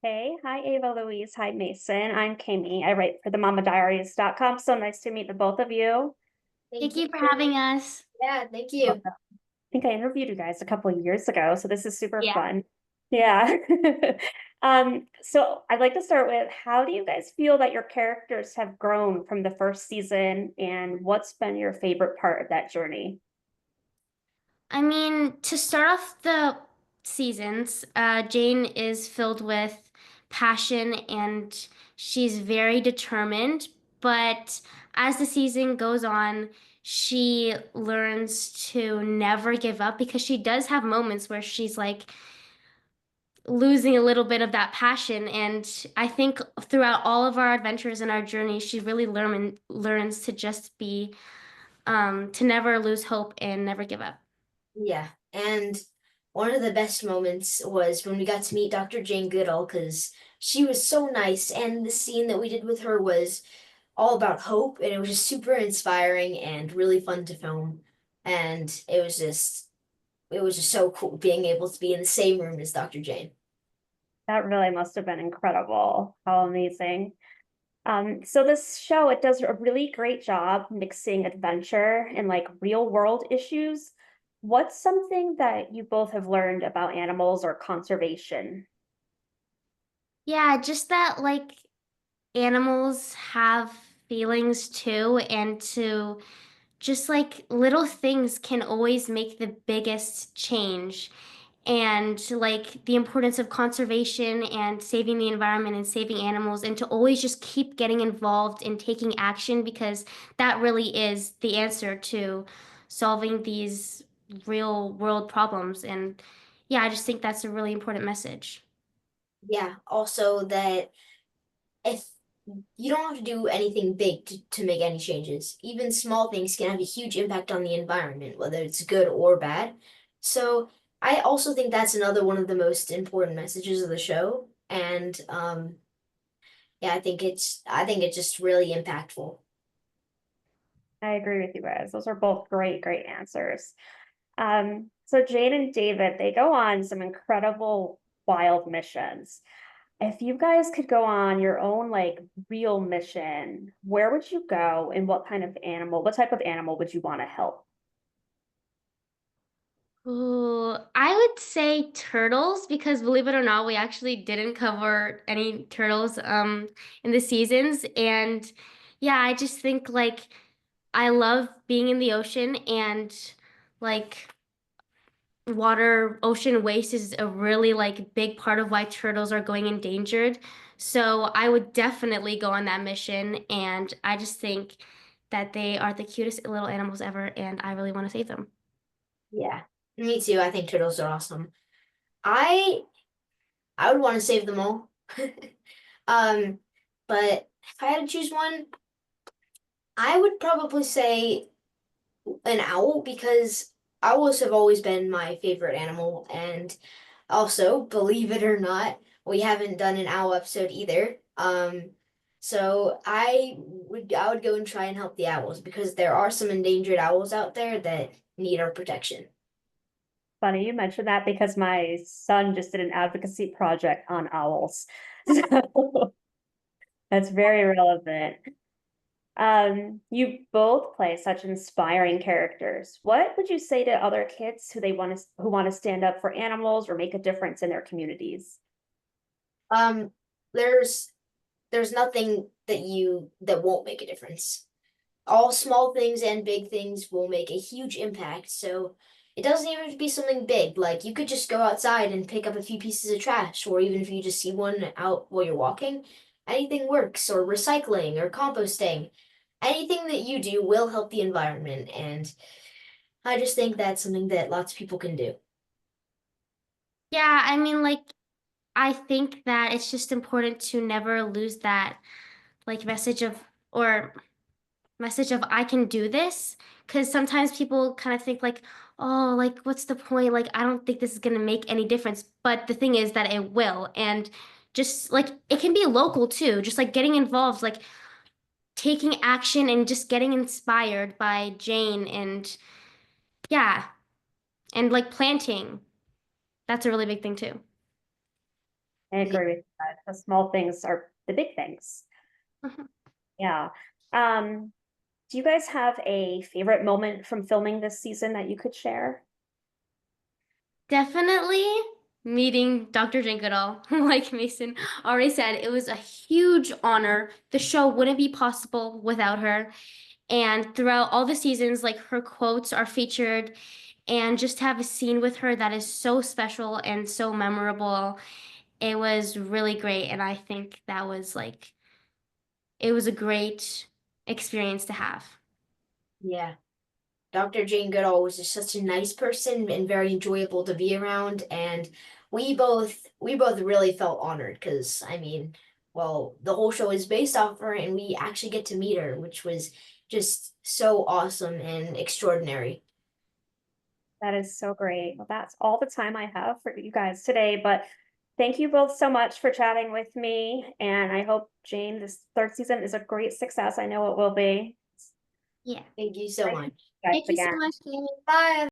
Hey, hi Ava Louise. Hi Mason. I'm Kami. I write for the mamadiaries.com. So nice to meet the both of you. Thank Thank you. you for having us. Yeah, thank you. Welcome. I think I interviewed you guys a couple of years ago, so this is super Yeah. fun. Yeah. So I'd like to start with how do you guys feel that your characters have grown from the first season, and what's been your favorite part of that journey? I mean, to start off the seasons, Jane is filled with passion and she's very determined. But as the season goes on, she learns to never give up because she does have moments where she's like losing a little bit of that passion. And I think throughout all of our adventures and our journey, she really learns to just be, to never lose hope and never give up. Yeah, and one of the best moments was when we got to meet Dr. Jane Goodall because she was so nice, and the scene that we did with her was all about hope, and it was just super inspiring and really fun to film. And it was just so cool being able to be in the same room as Dr. Jane. That really must have been incredible. How amazing. So this show, it does a really great job mixing adventure and like real world issues. What's something that you both have learned about animals or conservation? Yeah, just that like animals have feelings too, and to just like little things can always make the biggest change. And like the importance of conservation and saving the environment and saving animals, and to always just keep getting involved and taking action because that really is the answer to solving these real world problems. And yeah, I just think that's a really important message. Yeah, also that if you don't have to do anything big to make any changes. Even small things can have a huge impact on the environment, whether it's good or bad. So I also think that's another one of the most important messages of the show. And yeah, I think it's just really impactful. I agree with you guys. Those are both great, great answers. So Jane and David, they go on some incredible wild missions. If you guys could go on your own like real mission, where would you go and what type of animal would you want to help? Ooh, I would say turtles because believe it or not, we actually didn't cover any turtles in the seasons. And yeah, I just think like I love being in the ocean, and like ocean waste is a really like big part of why turtles are going endangered. So I would definitely go on that mission, and I just think that they are the cutest little animals ever, and I really want to save them. Yeah, me too. I think turtles are awesome. I I would want to save them all. Um, but if I had to choose one, I would probably say an owl because owls have always been my favorite animal. And also, believe it or not, we haven't done an owl episode either. So I would go and try and help the owls because there are some endangered owls out there that need our protection. Funny you mentioned that because my son just did an advocacy project on owls. So that's very relevant. You both play such inspiring characters. What would you say to other kids who want to stand up for animals or make a difference in their communities? Um, there's there's nothing that won't make a difference. All small things and big things will make a huge impact. So it doesn't even have to be something big. Like you could just go outside and pick up a few pieces of trash, or even if you just see one out while you're walking, anything works, or recycling or composting. Anything that you do will help the environment. And I just think that's something that lots of people can do. Yeah, I mean, like, I think that it's just important to never lose that, like, or message of, I can do this. Because sometimes people kind of think, like, oh, like, what's the point? Like, I don't think this is going to make any difference. But the thing is that it will. And just, like, it can be local too. Just, like, getting involved, like, taking action and just getting inspired by Jane. And yeah, and, like, planting. That's a really big thing too. I agree with that. The small things are the big things. Mhm. Yeah. Do you guys have a favorite moment from filming this season that you could share? Definitely meeting Dr. Jane Goodall. Like Mason already said, it was a huge honor. The show wouldn't be possible without her. And throughout all the seasons, like her quotes are featured, and just to have a scene with her that is so special and so memorable. It was really great. And I think that was like, it was a great experience to have. Yeah. Dr. Jane Goodall was just such a nice person and very enjoyable to be around, and we both really felt honored because I mean, well, the whole show is based off her, and we actually get to meet her, which was just so awesome and extraordinary. That is so great. Well, that's all the time I have for you guys today, but thank you both so much for chatting with me. And I hope, Jane, this third season is a great success. I know it will be. Yeah. Thank you so Thank much. you guys Thank you so again. much, Jamie. Bye.